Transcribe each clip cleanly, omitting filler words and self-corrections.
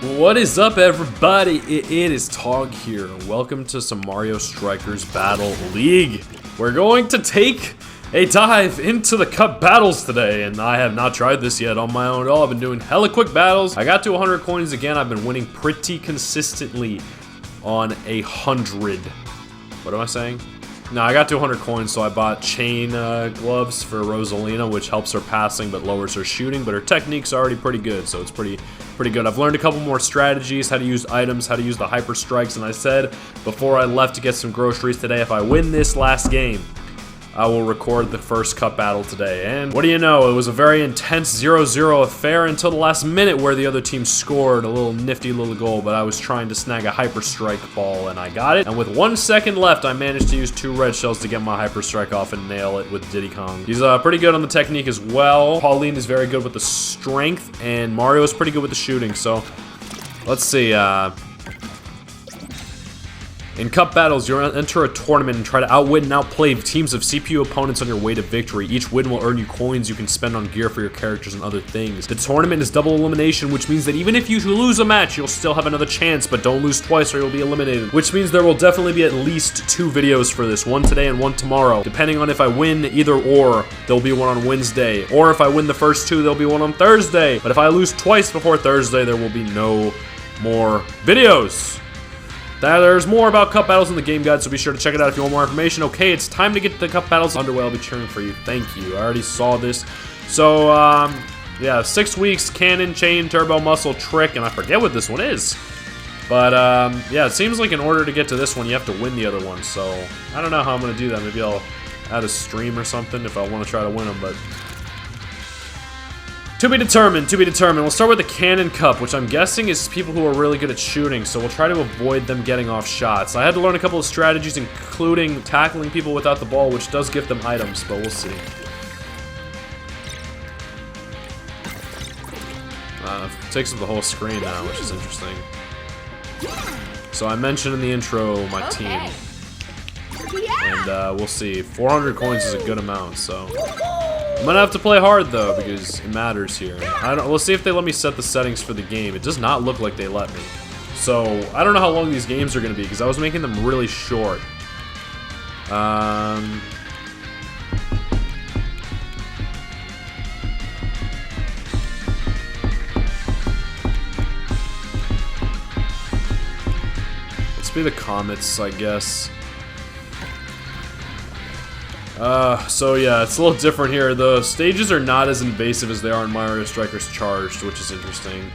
What is up, everybody? It is Tog here. Welcome to some Mario Strikers Battle League. We're going to take a dive into the cup battles today, and I have not tried this yet on my own at all. I've been doing hella quick battles. I got to 100 coins again. I've been winning pretty consistently on 100. What am I saying? No, I got to 100 coins, so I bought chain gloves for Rosalina, which helps her passing but lowers her shooting, but her technique's already pretty good, so it's pretty good. I've learned a couple more strategies, how to use items, how to use the hyper strikes, and I said before I left to get some groceries today, if I win this last game, I will record the first cup battle today. And what do you know, it was a very intense 0-0 affair until the last minute where the other team scored a little nifty little goal, but I was trying to snag a hyper strike ball and I got it. And with 1 second left, I managed to use 2 red shells to get my hyper strike off and nail it with Diddy Kong. He's pretty good on the technique as well. Pauline is very good with the strength, and Mario is pretty good with the shooting. So let's see. In cup battles, you'll enter a tournament and try to outwit and outplay teams of CPU opponents on your way to victory. Each win will earn you coins you can spend on gear for your characters and other things. The tournament is double elimination, which means that even if you lose a match, you'll still have another chance, but don't lose twice or you'll be eliminated. Which means there will definitely be at least 2 videos for this, one today and one tomorrow. Depending on if I win either or, there'll be one on Wednesday. Or if I win the first 2, there'll be one on Thursday. But if I lose twice before Thursday, there will be no more videos. There's more about cup battles in the game guide, so be sure to check it out if you want more information. Okay, it's time to get the cup battles underway. I'll be cheering for you. Thank you. I already saw this. So, yeah, 6 weeks, cannon, chain, turbo, muscle, trick, and I forget what this one is. But, yeah, it seems like in order to get to this one, you have to win the other one. So, I don't know how I'm going to do that. Maybe I'll add a stream or something if I want to try to win them, but to be determined, to be determined. We'll start with the Cannon Cup, which I'm guessing is people who are really good at shooting, so we'll try to avoid them getting off shots. I had to learn a couple of strategies, including tackling people without the ball, which does give them items, but we'll see. It takes up the whole screen now, which is interesting. So I mentioned in the intro my team, and we'll see. 400 coins is a good amount, so I'm gonna have to play hard though, because it matters here. We'll see if they let me set the settings for the game. It does not look like they let me. So, I don't know how long these games are gonna be, because I was making them really short. Let's be the Comets, I guess. So yeah, it's a little different here. The stages are not as invasive as they are in Mario Strikers Charged, which is interesting.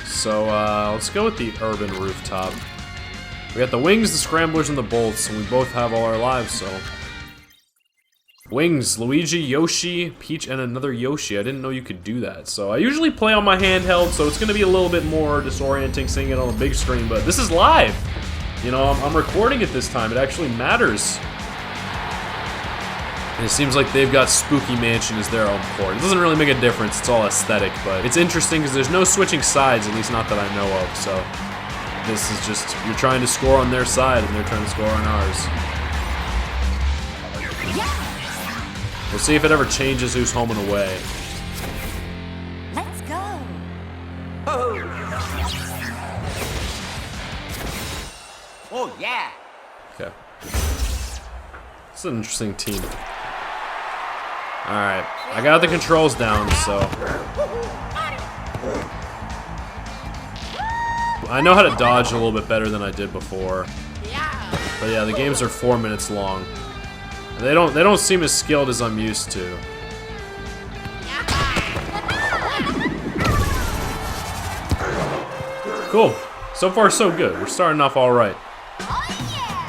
So, let's go with the Urban Rooftop. We got the Wings, the Scramblers, and the Bolts, and we both have all our lives, so. Wings, Luigi, Yoshi, Peach, and another Yoshi. I didn't know you could do that. So I usually play on my handheld, so it's gonna be a little bit more disorienting seeing it on a big screen, but this is live! You know, I'm recording it this time. It actually matters. And it seems like they've got Spooky Mansion as their own port. It doesn't really make a difference, it's all aesthetic, but it's interesting because there's no switching sides, at least not that I know of, so this is just, you're trying to score on their side and they're trying to score on ours. We'll see if it ever changes who's home and away. Let's go. Oh yeah. Okay. It's an interesting team. Alright, I got the controls down, so I know how to dodge a little bit better than I did before. But yeah, the games are 4 minutes long. They don't seem as skilled as I'm used to. Cool. So far so good. We're starting off alright.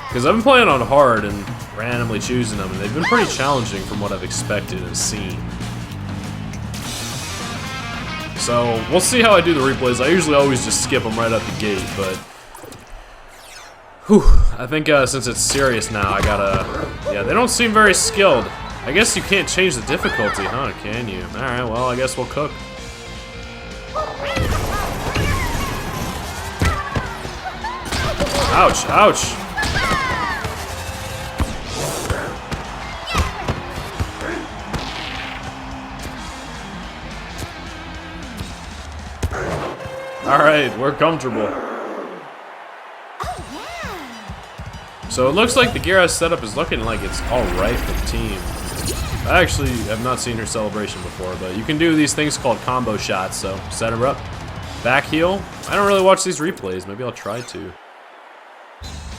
Because I've been playing on hard and randomly choosing them, and they've been pretty challenging from what I've expected and seen. So, we'll see how I do the replays. I usually always just skip them right out the gate, but whew, I think since it's serious now, I gotta, yeah, they don't seem very skilled. I guess you can't change the difficulty, huh, can you? Alright, well, I guess we'll cook. Ouch, ouch! Alright, we're comfortable. So it looks like the Gira setup is looking like it's alright for the team. I actually have not seen her celebration before, but you can do these things called combo shots, so set her up. Back heel. I don't really watch these replays, maybe I'll try to.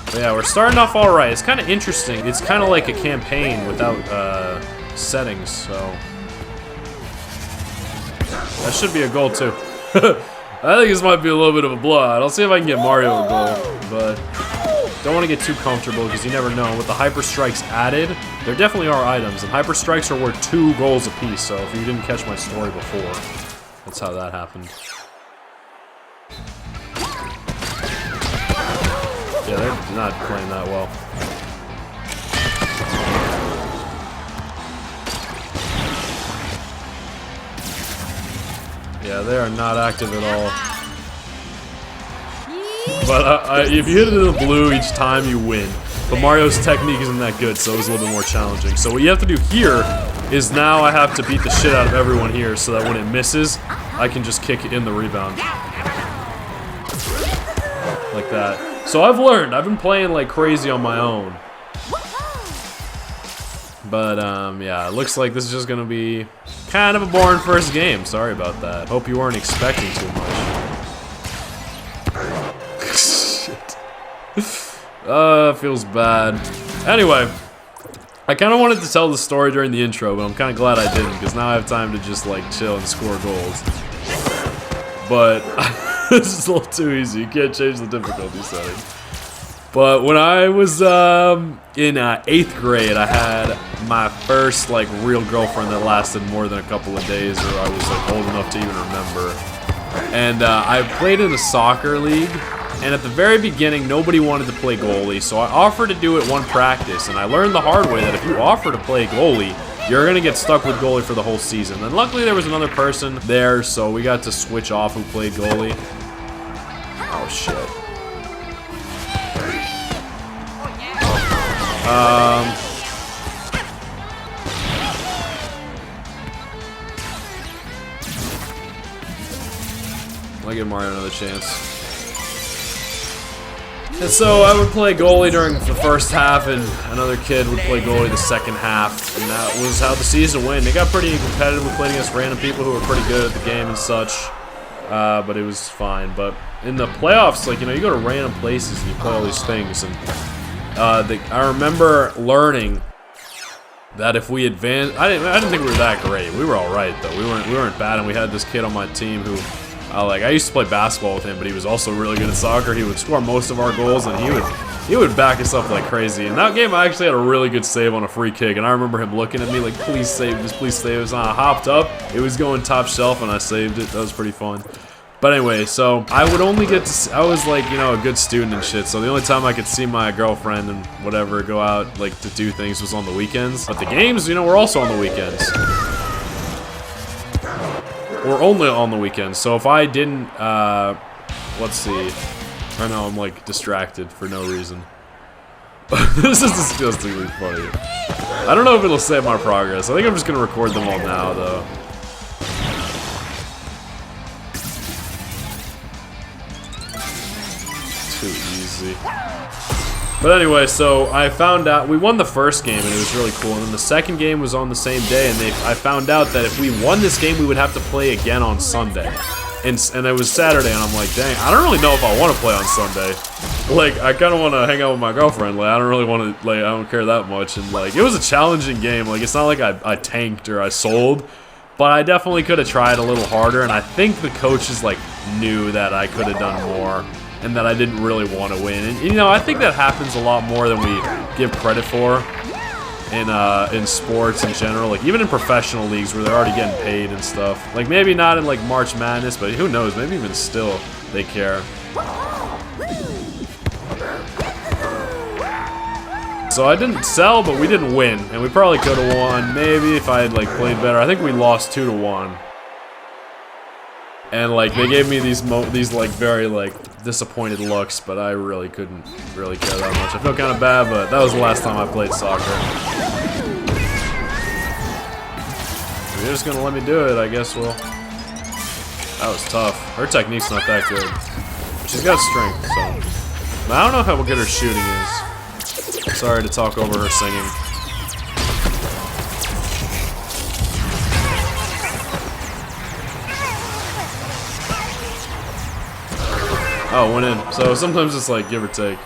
But yeah, we're starting off alright. It's kind of interesting. It's kind of like a campaign without settings, so... That should be a goal too. I think this might be a little bit of a blowout. I'll see if I can get Mario a goal, but don't want to get too comfortable because you never know. With the Hyper Strikes added, there definitely are items, and Hyper Strikes are worth 2 goals apiece, so if you didn't catch my story before, that's how that happened. Yeah, they're not playing that well. Yeah, they are not active at all. But if you hit it in the blue each time, you win. But Mario's technique isn't that good, so it was a little bit more challenging. So what you have to do here is now I have to beat the shit out of everyone here so that when it misses, I can just kick it in the rebound. Like that. So I've learned. I've been playing like crazy on my own. But, yeah, it looks like this is just gonna be kind of a boring first game. Sorry about that. Hope you weren't expecting too much. Shit. Feels bad. Anyway, I kind of wanted to tell the story during the intro, but I'm kind of glad I didn't, because now I have time to just, like, chill and score goals. But, this is a little too easy. You can't change the difficulty setting. But when I was in 8th grade, I had my first like real girlfriend that lasted more than a couple of days, or I was like old enough to even remember. And I played in a soccer league, and at the very beginning, nobody wanted to play goalie, so I offered to do it one practice, and I learned the hard way that if you offer to play goalie, you're gonna get stuck with goalie for the whole season. And luckily, there was another person there, so we got to switch off who played goalie. Oh shit. I'll give Mario another chance. And so I would play goalie during the first half, and another kid would play goalie the second half, and that was how the season went. It got pretty competitive. We played against random people who were pretty good at the game and such, but it was fine. But in the playoffs, like, you know, you go to random places and you play all these things, and I remember learning that if we advanced, I didn't think we were that great. We were all right though. We weren't bad, and we had this kid on my team who, like, I used to play basketball with him, but he was also really good at soccer. He would score most of our goals, and he would back us up like crazy. In that game, I actually had a really good save on a free kick, and I remember him looking at me like, "Please save this, please save this." And I hopped up. It was going top shelf, and I saved it. That was pretty fun. But anyway, so I would only get to, I was like, you know, a good student and shit, so the only time I could see my girlfriend and whatever go out, like, to do things was on the weekends. But the games, you know, were also on the weekends. Or only on the weekends, so if I didn't, let's see. I know I'm, like, distracted for no reason. This is disgustingly funny. I don't know if it'll save my progress. I think I'm just gonna record them all now, though. Too easy. But anyway, so I found out we won the first game and it was really cool, and then the second game was on the same day, and I found out that if we won this game we would have to play again on Sunday, and it was Saturday, and I'm like, dang, I don't really know if I want to play on Sunday. Like, I kind of want to hang out with my girlfriend. Like, I don't really want to, like, I don't care that much, and like, it was a challenging game. Like, it's not like I tanked or I sold, but I definitely could have tried a little harder, and I think the coaches like knew that I could have done more, and that I didn't really want to win. And, you know, I think that happens a lot more than we give credit for in sports in general. Like, even in professional leagues where they're already getting paid and stuff. Like, maybe not in, like, March Madness, but who knows? Maybe even still, they care. So I didn't sell, but we didn't win. And we probably could have won, maybe, if I had, like, played better. I think we lost 2-1. And, like, they gave me these like, very, like, disappointed looks, but I really couldn't really care that much. I feel kind of bad, but that was the last time I played soccer. If you're just gonna let me do it, I guess we'll That was tough. Her technique's not that good. She's got strength, so. But I don't know how good her shooting is. Sorry to talk over her singing. Oh, went in. So sometimes it's like give or take.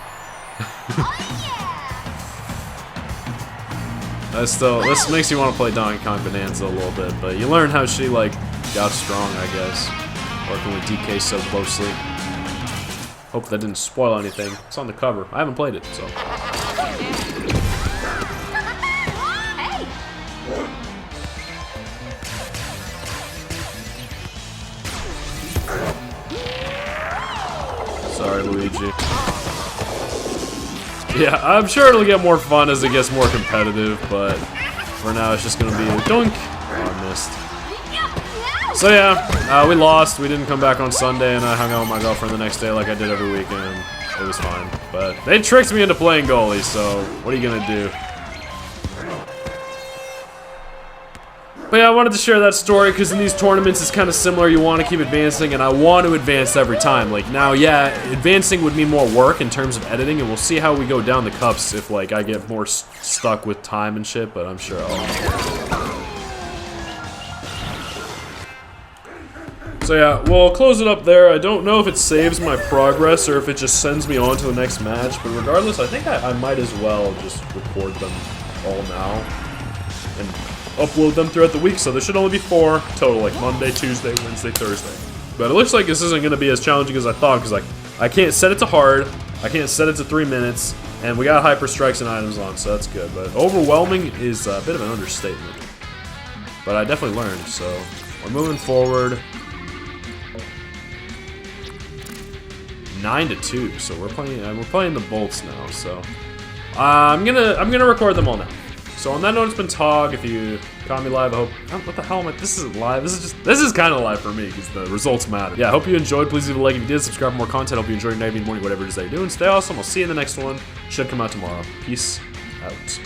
This makes you want to play Donkey Kong Bonanza a little bit, but you learn how she like got strong, I guess. Working with DK so closely. Hope that didn't spoil anything. It's on the cover. I haven't played it, so. Sorry, Luigi. Yeah, I'm sure it'll get more fun as it gets more competitive, but for now it's just gonna be a doink. Oh, I missed. So yeah, we lost. We didn't come back on Sunday, and I hung out with my girlfriend the next day like I did every weekend. It was fine. But they tricked me into playing goalie, so what are you gonna do? But yeah, I wanted to share that story because in these tournaments it's kind of similar. You want to keep advancing, and I want to advance every time. Like now, yeah, advancing would mean more work in terms of editing, and we'll see how we go down the cups if like I get more stuck with time and shit. But I'm sure I'll. So yeah, we'll close it up there. I don't know if it saves my progress or if it just sends me on to the next match. But regardless, I think I might as well just record them all now and upload them throughout the week, so there should only be 4 total, like Monday, Tuesday, Wednesday, Thursday. But it looks like this isn't going to be as challenging as I thought, because like I can't set it to hard, I can't set it to 3 minutes, and we got hyper strikes and items on, so that's good. But overwhelming is a bit of an understatement. But I definitely learned, so we're moving forward. 9-2, so we're playing the bolts now. So I'm gonna record them all now. So on that note, it's been Tog. If you caught me live, I hope. Oh, what the hell am I? This isn't live. This is kind of live for me because the results matter. Yeah, I hope you enjoyed. Please leave a like if you did. Subscribe for more content. Hope you enjoyed your night, morning, whatever it is that you're doing. Stay awesome. I'll see you in the next one. Should come out tomorrow. Peace out.